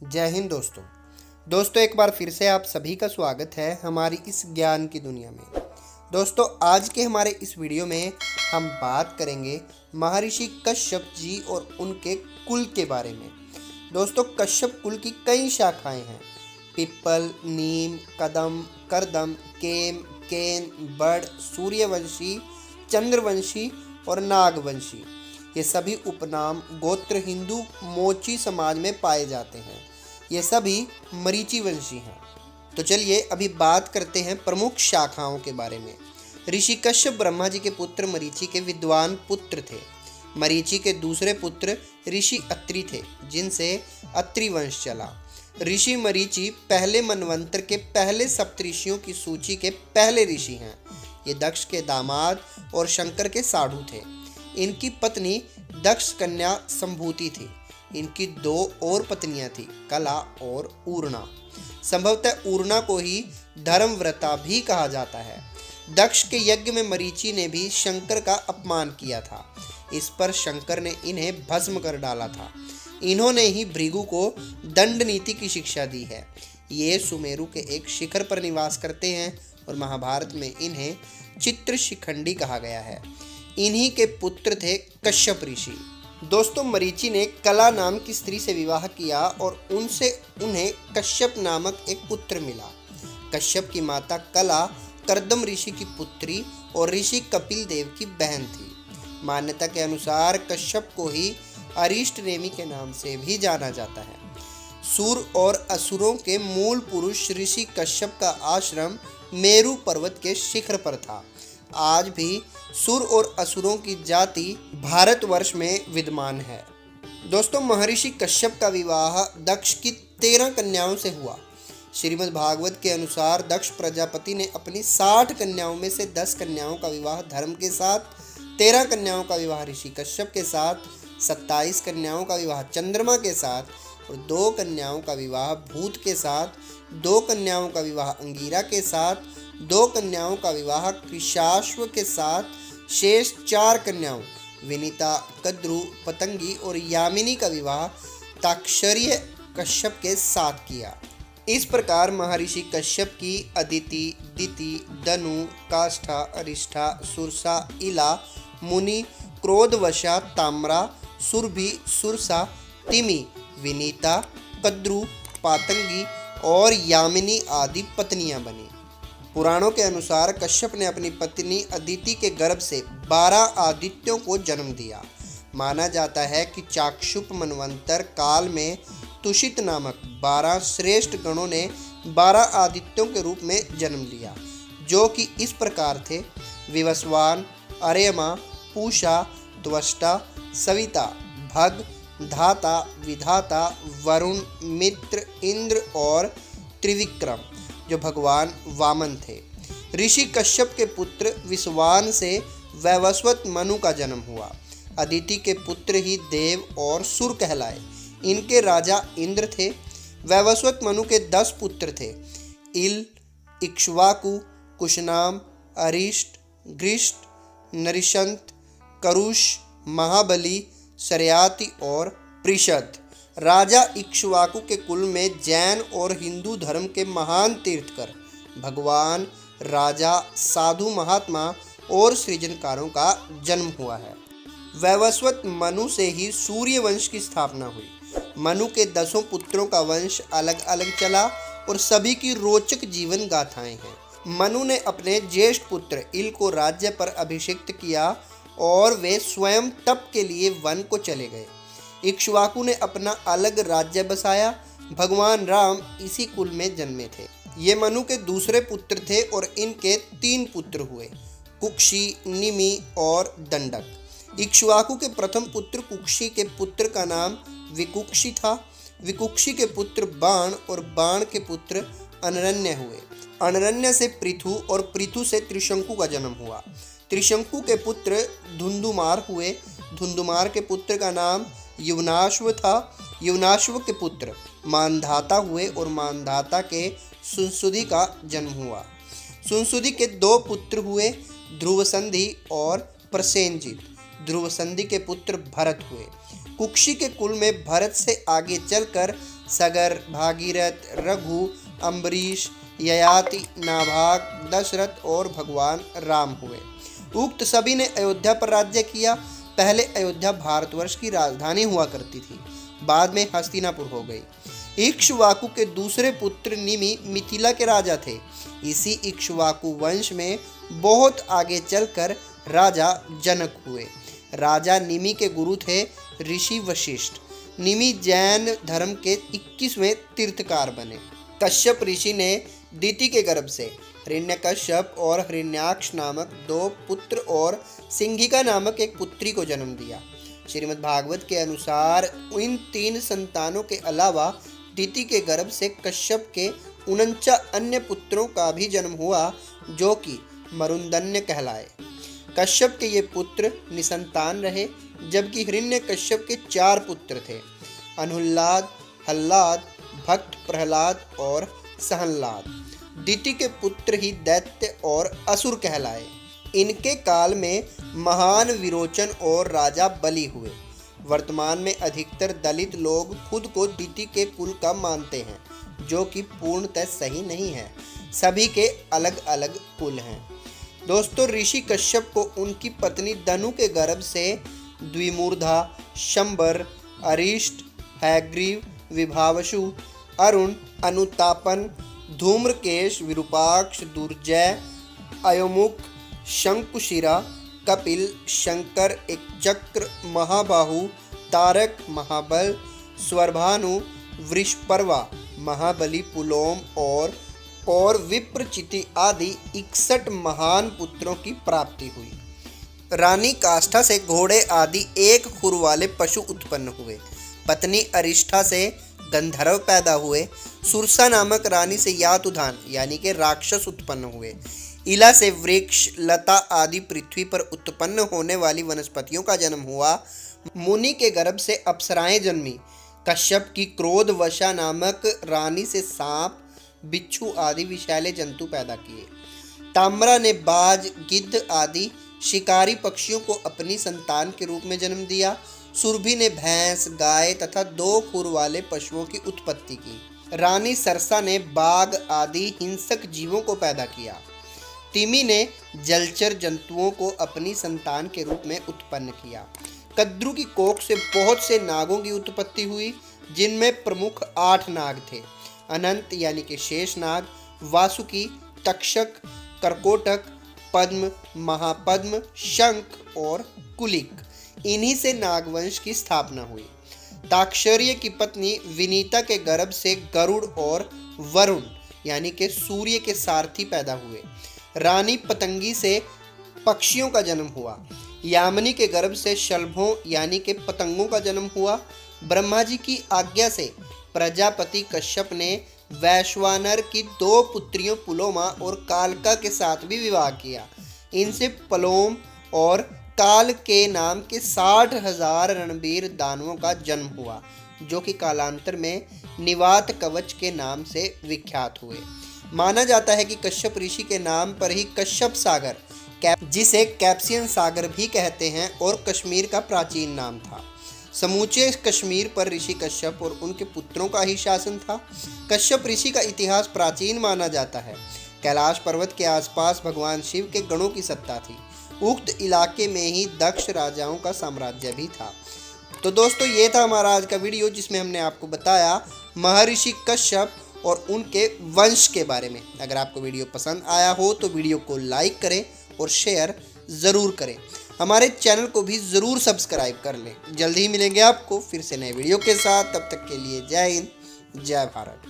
जय हिंद दोस्तों एक बार फिर से आप सभी का स्वागत है हमारी इस ज्ञान की दुनिया में। दोस्तों आज के हमारे इस वीडियो में हम बात करेंगे महर्षि कश्यप जी और उनके कुल के बारे में। दोस्तों कश्यप कुल की कई शाखाएं हैं। पिप्पल, नीम, कदम, करदम, केम, केन, बड़, सूर्यवंशी, चंद्रवंशी और नागवंशी। ये सभी उपनाम गोत्र हिंदू मोची समाज में पाए जाते हैं। ये सभी मरीचि वंशी हैं। तो चलिए अभी बात करते हैं प्रमुख शाखाओं के बारे में। ऋषि कश्यप ब्रह्मा जी के पुत्र मरीचि के विद्वान पुत्र थे। मरीचि के दूसरे पुत्र ऋषि अत्रि थे, जिनसे अत्रि वंश चला। ऋषि मरीचि पहले मनवंतर के पहले सप्तऋषियों की सूची के पहले ऋषि हैं। ये दक्ष के दामाद और शंकर के साढ़ू थे। इनकी पत्नी दक्ष कन्या संभूति थी। इनकी दो और पत्नियां थी, कला और ऊर्णा। संभवतः ऊर्णा को ही धर्मव्रता भी कहा जाता है। दक्ष के यज्ञ में मरीचि ने भी शंकर का अपमान किया था। इस पर शंकर ने इन्हें भस्म कर डाला था। इन्होंने ही भृगु को दंड नीति की शिक्षा दी है। ये सुमेरु के एक शिखर पर निवास करते हैं और महाभारत में इन्हें चित्र शिखंडी कहा गया है। इन्हीं के पुत्र थे कश्यप ऋषि। दोस्तों मरीचि ने कला नाम की स्त्री से विवाह किया और उनसे उन्हें कश्यप नामक एक पुत्र मिला। कश्यप की माता कला करदम ऋषि की पुत्री और ऋषि कपिल देव की बहन थी। मान्यता के अनुसार कश्यप को ही अरिष्ट नेमि के नाम से भी जाना जाता है। सुर और असुरों के मूल पुरुष ऋषि कश्यप का आश्रम मेरु पर्वत के शिखर पर था। आज भी सुर और असुरों की जाति भारतवर्ष में विद्यमान है। दोस्तों महर्षि कश्यप का विवाह दक्ष की 13 कन्याओं से हुआ। श्रीमद् भागवत के अनुसार दक्ष प्रजापति ने अपनी 60 कन्याओं में से 10 कन्याओं का विवाह धर्म के साथ, 13 कन्याओं का विवाह ऋषि कश्यप के साथ, 27 कन्याओं का विवाह चंद्रमा के साथ और 2 कन्याओं का विवाह भूत के साथ, 2 कन्याओं का विवाह अंगिरा के साथ, 2 कन्याओं का विवाह कृशाश्व के साथ, शेष 4 कन्याओं विनीता, कद्रु, पतंगी और यामिनी का विवाह ताक्षर्य कश्यप के साथ किया। इस प्रकार महर्षि कश्यप की अदिति, दिति, दनु, काष्ठा, अरिष्ठा, सुरसा, इला, मुनि, क्रोधवशा, ताम्रा, सुरभि, सुरसा, तिमि, विनीता, कद्रु, पातंगी और यामिनी आदि पत्नियां बनी। पुराणों के अनुसार कश्यप ने अपनी पत्नी अदिति के गर्भ से 12 आदित्यों को जन्म दिया। माना जाता है कि चाक्षुप मनवंतर काल में तुषित नामक 12 श्रेष्ठ गणों ने 12 आदित्यों के रूप में जन्म लिया, जो कि इस प्रकार थे: विवस्वान, अर्यमा, पूषा, त्वष्टा, सविता, भग, धाता, विधाता, वरुण, मित्र, इंद्र और त्रिविक्रम, जो भगवान वामन थे। ऋषि कश्यप के पुत्र विश्वान से वैवस्वत मनु का जन्म हुआ। अदिति के पुत्र ही देव और सुर कहलाए। इनके राजा इंद्र थे। वैवस्वत मनु के 10 पुत्र थे: इल, इक्ष्वाकु, कुशनाम, अरिष्ट, घृष्ट, नरिशंत, करुष, महाबली, सरयाति और प्रिषद। राजा इक्ष्वाकु के कुल में जैन और हिंदू धर्म के महान तीर्थकर, भगवान, राजा, साधु महात्मा और सृजनकारों का जन्म हुआ है। वैवस्वत मनु से ही सूर्य वंश की स्थापना हुई। मनु के 10 पुत्रों का वंश अलग अलग चला और सभी की रोचक जीवन गाथाएं हैं। मनु ने अपने ज्येष्ठ पुत्र इल को राज्य पर अभिषिक्त किया और वे स्वयं तप के लिए वन को चले गए। इक्ष्वाकु ने अपना अलग राज्य बसाया। भगवान राम इसी कुल में जन्मे थे। ये मनु के दूसरे पुत्र थे और इनके 3 पुत्र हुए: कुक्षी, निमि और दंडक। इक्ष्वाकु के प्रथम पुत्र कुक्षी के पुत्र का नाम विकुक्षी था। विकुक्षी के पुत्र बाण और बाण के पुत्र अनरण्य हुए। अनरण्य से पृथु और पृथु से त्रिशंकु का जन्म हुआ। त्रिशंकु के पुत्र धुंधुमार हुए। धुंधुमार के पुत्र का नाम युवनाश्व था। युवनाश्व के पुत्र मानधाता हुए और मानधाता के सुनसुधि का जन्म हुआ। सुनसुधि के 2 पुत्र हुए: ध्रुवसंधि और प्रसेनजित। ध्रुवसंधि के पुत्र भरत हुए। कुक्षी के कुल में भरत से आगे चलकर सगर, भागीरथ, रघु, अम्बरीश, ययाति, नाभाग, दशरथ और भगवान राम हुए। उक्त सभी ने अयोध्या पर राज्य किया। पहले अयोध्या भारतवर्ष की राजधानी हुआ करती थी, बाद में हस्तिनापुर हो गई। इक्ष्वाकु के दूसरे पुत्र निमि मिथिला के राजा थे। इसी इक्ष्वाकु वंश में बहुत आगे चलकर राजा जनक हुए। राजा निमि के गुरु थे ऋषि वशिष्ठ। निमि जैन धर्म के 21वें तीर्थकार बने। कश्यप ऋषि ने दिति के गर्भ से हिरण्यकश्यप और हिरण्याक्ष नामक 2 पुत्र और सिंहिका नामक एक पुत्री को जन्म दिया। श्रीमद् भागवत के अनुसार इन 3 संतानों के अलावा दिति के गर्भ से कश्यप के 49 अन्य पुत्रों का भी जन्म हुआ, जो कि मरुदन्य कहलाए। कश्यप के ये पुत्र निसंतान रहे, जबकि हिरण्यकश्यप के 4 पुत्र थे, अनुल्लाद, हल्लाद, भक्त प्रहलाद और सहनलाद। दिति के पुत्र ही दैत्य और असुर कहलाए। इनके काल में महान विरोचन और राजा बलि हुए। वर्तमान में अधिकतर दलित लोग खुद को दिति के कुल का मानते हैं, जो कि पूर्णतः सही नहीं है। सभी के अलग अलग कुल हैं। दोस्तों, ऋषि कश्यप को उनकी पत्नी दनु के गर्भ से द्विमूर्धा, शंबर, अरिष्ट, हैग्रीव, विभावसु, अरुण, अनुतापन, धूम्रकेश, विरूपाक्ष, दुर्जय, अयोमुख, शंकुशिरा, कपिल, शंकर, एकचक्र, महाबाहु, तारक, महाबल, स्वरभानु, वृषपर्वा, महाबली, पुलोम और विप्रचिति आदि 61 महान पुत्रों की प्राप्ति हुई। रानी काष्ठा से घोड़े आदि 1 खुर वाले पशु उत्पन्न हुए। पत्नी अरिष्ठा से गंधर्व पैदा हुए। सुरसा नामक रानी से यातुधान यानी कि राक्षस उत्पन्न हुए। इला से वृक्ष, लता आदि पृथ्वी पर उत्पन्न होने वाली वनस्पतियों का जन्म हुआ। मुनि के गर्भ से अप्सराएं जन्मी। कश्यप की क्रोधवशा नामक रानी से सांप, बिच्छू आदि विषैले जंतु पैदा किए। ताम्रा ने बाज, गिद्ध आदि शिकारी पक्षियों को अपनी संतान के रूप में जन्म दिया। सुरभि ने भैंस, गाय तथा 2 खुर वाले पशुओं की उत्पत्ति की। रानी सरसा ने बाघ आदि हिंसक जीवों को पैदा किया। तिमि ने जलचर जंतुओं को अपनी संतान के रूप में उत्पन्न किया। कद्रु की कोख से बहुत से नागों की उत्पत्ति हुई, जिनमें प्रमुख 8 नाग थे। अनंत यानी कि शेष नाग, वासुकी, तक्षक, कर्कोटक, पद्म, महापद्म, शंख और कुलिक। इन्हीं से नागवंश की स्थापना हुई। ताक्षर्य की पत्नी विनीता के गर्भ से गरुड़ और वरुण यानी कि सूर्य के सारथी पैदा हुए। रानी पतंगी से पक्षियों का जन्म हुआ। यामिनी के गर्भ से शलभों यानी कि पतंगों का जन्म हुआ। ब्रह्मा जी की आज्ञा से प्रजापति कश्यप ने वैश्वानर की 2 पुत्रियों पुलोमा और कालका के साथ भी विवाह किया। इनसे पलोम और काल के नाम के 60,000 रणवीर दानवों का जन्म हुआ, जो कि कालांतर में निवात कवच के नाम से विख्यात हुए। माना जाता है कि कश्यप ऋषि के नाम पर ही कश्यप सागर, जिसे कैप्सियन सागर भी कहते हैं, और कश्मीर का प्राचीन नाम था। समूचे कश्मीर पर ऋषि कश्यप और उनके पुत्रों का ही शासन था। कश्यप ऋषि का इतिहास प्राचीन माना जाता है। कैलाश पर्वत के आसपास भगवान शिव के गणों की सत्ता थी। उक्त इलाके में ही दक्ष राजाओं का साम्राज्य भी था। तो दोस्तों, ये था हमारा आज का वीडियो, जिसमें हमने आपको बताया महर्षि कश्यप और उनके वंश के बारे में। अगर आपको वीडियो पसंद आया हो तो वीडियो को लाइक करें और शेयर ज़रूर करें। हमारे चैनल को भी ज़रूर सब्सक्राइब कर लें। जल्द ही मिलेंगे आपको फिर से नए वीडियो के साथ। तब तक के लिए जय हिंद, जय भारत।